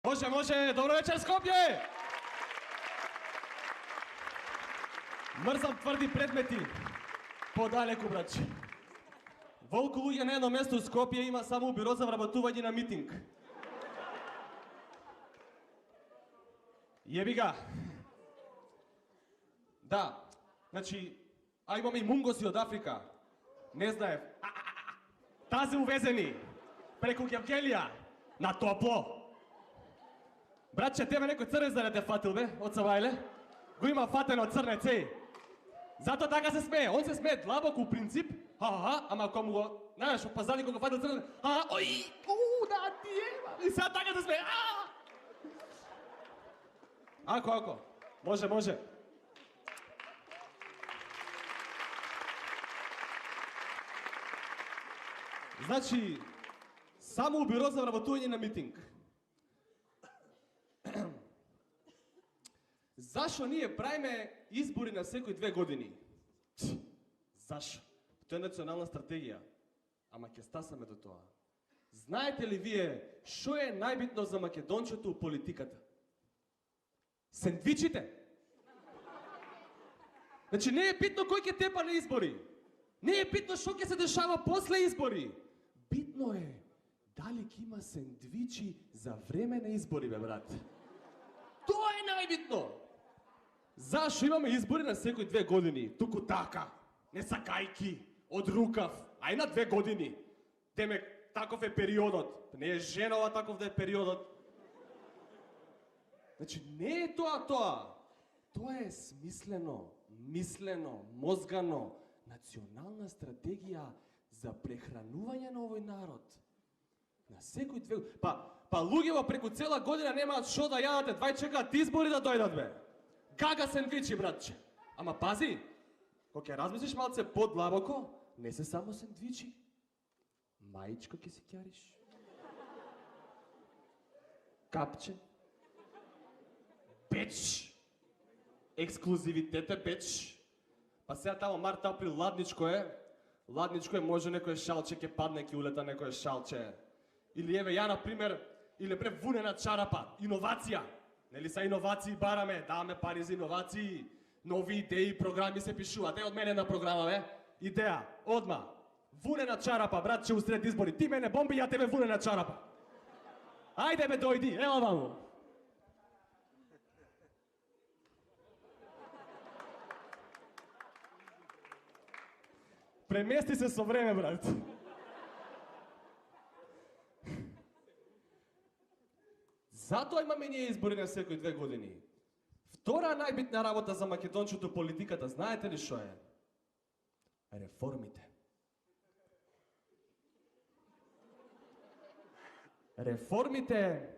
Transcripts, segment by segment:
Може, добро вечер, Скопје! Мрзам тврди предмети. Подалеку, браќе. Волку луѓе на едно место у Скопје има само бюро за вработување на митинг. Јеби га. Да, значи, имаме и мунгоси од Африка. Не знаев. Тази увезени преку Гевгелија на топло. Братче, тебе некој црнец да не те фатил, бе, од Савајле? Го има фатено црнец, еј. Зато така се смее. Он се смее длабоко у принцип, ама кога му го, знаеш, во пазари кога го фатил црнец, ој, да ти еба. И сега така се смее, Ако. Може. Значи, само у бюро за вработување на митинг. Зашо ние правиме избори на секои 2 години? Зашо? Тоа е национална стратегија. Ама ќе стасаме до тоа. Знаете ли вие што е најбитно за македончето у политиката? Сендвичите. Значи не е битно кој ќе тепа на избори. Не е битно што ќе се дешава после избори. Битно е дали ќе има сендвичи за време на избори, бе, брат. Тоа е најбитно. Зашо имаме избори на секои 2 години? Туку така, не сакајки, од рукав, а и на 2 години. Демек, таков е периодот. Не е женова таков да е периодот. Значи, не е тоа. Тоа е смислено, мислено, мозгано, национална стратегија за прехранување на овој народ. На секои 2 години. Па луѓето преку цела година немаат шо да јадат, двај чекаат избори да дојдат, бе. Гага сендвичи, братче. Ама пази, кога ќе размислиш малце подлабоко, не се само сендвичи. Маичко ќе си ќариш. Капче. Печ. Ексклузивитет е печ. Па сега тамо март, април, ладничко е. Ладничко е, може некој шалче ќе падне, ќе улета некој шалче. Или еве ја, например, или бре вунена чарапа, иновација. Нели са иновации бараме, даваме пари за иновации, нови идеи, програми се пишуваат. Од мене на програма, бе. Идеја, одма. Вунена чарапа, братче, усред избори. Ти мене бомби, ја тебе вунена чарапа. Ајде бе, дојди, ела ваму. Премести се со време, брат. Затоа имаме ние избори на секои 2 години. Втора најбитна работа за македончето политиката, знаете ли што е? Реформите. Реформите,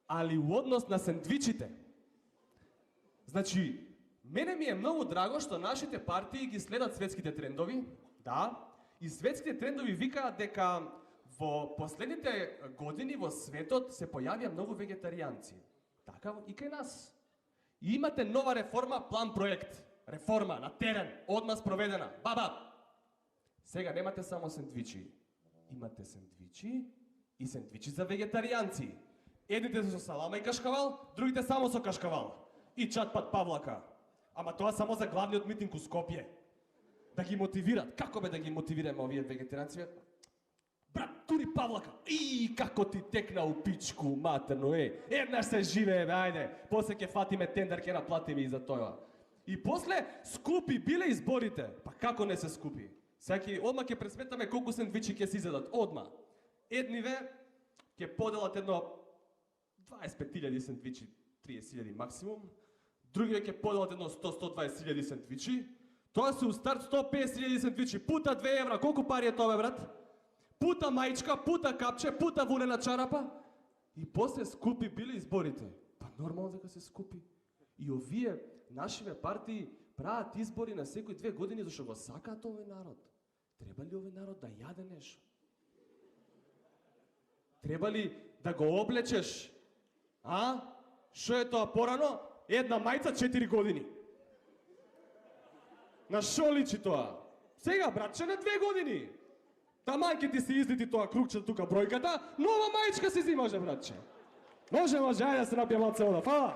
али у однос на сендвичите. Значи, мене ми е многу драго што нашите партии ги следат светските трендови, да, и светските трендови викаат дека во последните години во светот се појавија многу вегетаријанци. Така и кај нас. И имате нова реформа, план проект. Реформа на терен, одма спроведена. Баба! Сега немате само сендвичи. Имате сендвичи и сендвичи за вегетаријанци. Едните со салама и кашкавал, другите само со кашкавал. И чатпат павлака. Ама тоа само за главниот митинг у Скопје. Да ги мотивират. Како бе да ги мотивираме овие вегетаријанци? Брат, тури павлака. И како ти текна у пичку, матерно, еднаш се живее, бе, ајде. После ќе фатиме тендер, ќе наплатиме и за тоа. И после скупи биле изборите. Па како не се скупи? Сега одма ќе пресметаме колку сендвичи ќе се изедат. Одма. Едниве ќе поделат едно 25.000 сендвичи, 30.000 максимум. Другиве ќе поделат едно 100-120.000 сендвичи. Тоа се у старт 150.000 сендвичи. Пута 2 евра. Колку пари е тоа, бе, брат? Пута маичка, пута капче, пута вунена чарапа. И после скупи биле изборите. Па нормално дека се скупи. И овие нашиве партии прават избори на секои 2 години зашто го сакаат овој народ. Треба ли овој народ да јаде нешто? Треба ли да го облечеш? Што е тоа порано? Една мајца 4 години. На шо личи тоа? Сега, братче, на 2 години. Таман ќе ти се излети тоа крукче тука бројката, нова мајчка си зимаше, братче. Може, ајде да се напијам малце вода, фала!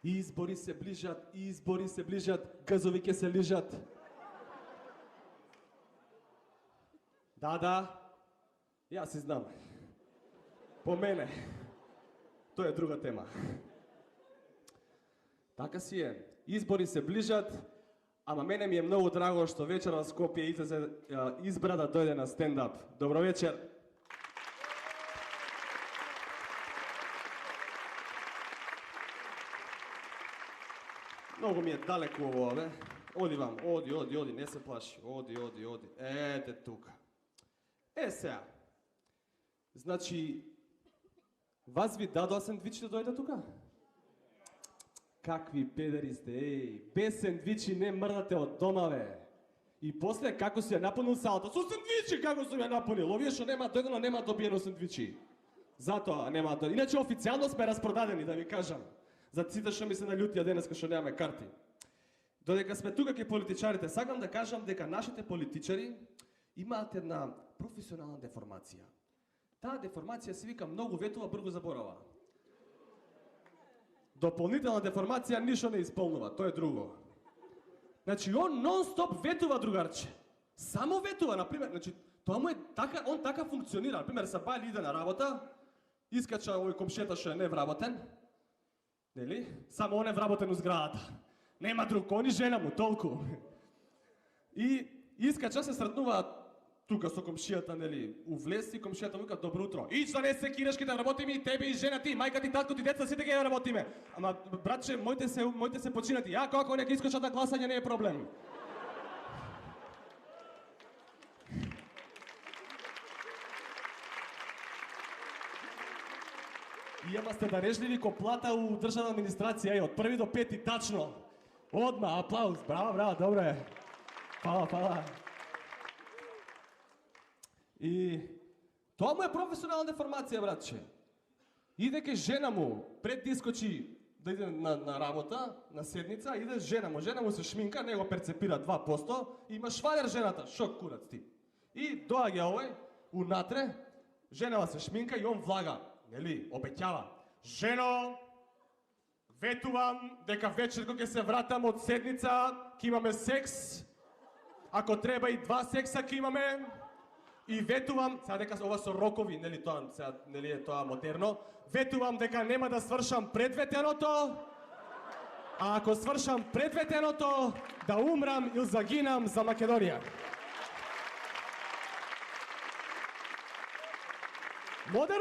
Избори се ближат, газови ќе се лижат. Да, јас си знам. По мене. Тоа е друга тема. Така си е. Избори се ближат, ама мене ми е многу драго што вечер во Скопје избра да дојде на стендап. Добро вечер. Многу ми е далеко ово, бе. Оди вам, оди, не се плаши. Оди. Ете тука. Сега. Значи, вас ви дадоа сендвичи да дојде тука? Какви педери сте, без сендвичи не мрдате од дома, бе. И после, како си ја напунил салата, со сендвичи како сум ја напунил, овие што нема дојдено, нема добиено сендвичи. Затоа нема дојдено. Иначе официјално сме распродадени, да ви кажам. За сите што ми се налютија денеска што немаме карти. Додека сме тука ке политичарите, сакам да кажам дека нашите политичари имаат една професионална деформација. Таа деформација се вика многу ветува, бргу заборава. Дополнителна деформација ништо не исполнува, тоа е друго. Значи, он нон-стоп ветува, другарче. Само ветува, например, значи, тоа му е така, он така функционира. Например, Сабајли иде на работа, искача овој комшета што е невработен, нели? Само он е вработен у зградата. Нема друг, он и жена му, толку. И искача се сретнуваат тука со комшијата, нели, у влез и комшијата му вика добро утро. Ич да не се кираш ке да работиме и тебе и жена ти, мајка ти, татко ти, деца, сите ќе работиме. Ама братче, моите се починати. Ја како нека искачат на гласање не е проблем. И ама сте дарежливи ко плата у државна администрација, од 1 до 5 тачно. Одма, аплауз, браво, добре. Фала. И тоа му е професионална деформација, братче. Иде ке жена му, пред да искочи да иде на работа, на седница, иде жена му се шминка, него перцепира 2%, и има швалер жената, шок курац ти. И доаѓа овој, унатре, женава се шминка и он влага, нели, обеќава. Жено, ветувам дека вечер кога ќе се вратам од седница, ќе имаме секс, ако треба и 2 секса ќе имаме, и ветувам, сега дека ова со рокови, нели тоа, сега нели е тоа модерно, ветувам дека нема да свршам пред ветеното, а ако свршам пред ветеното, да умрам или загинам за Македонија. Модерно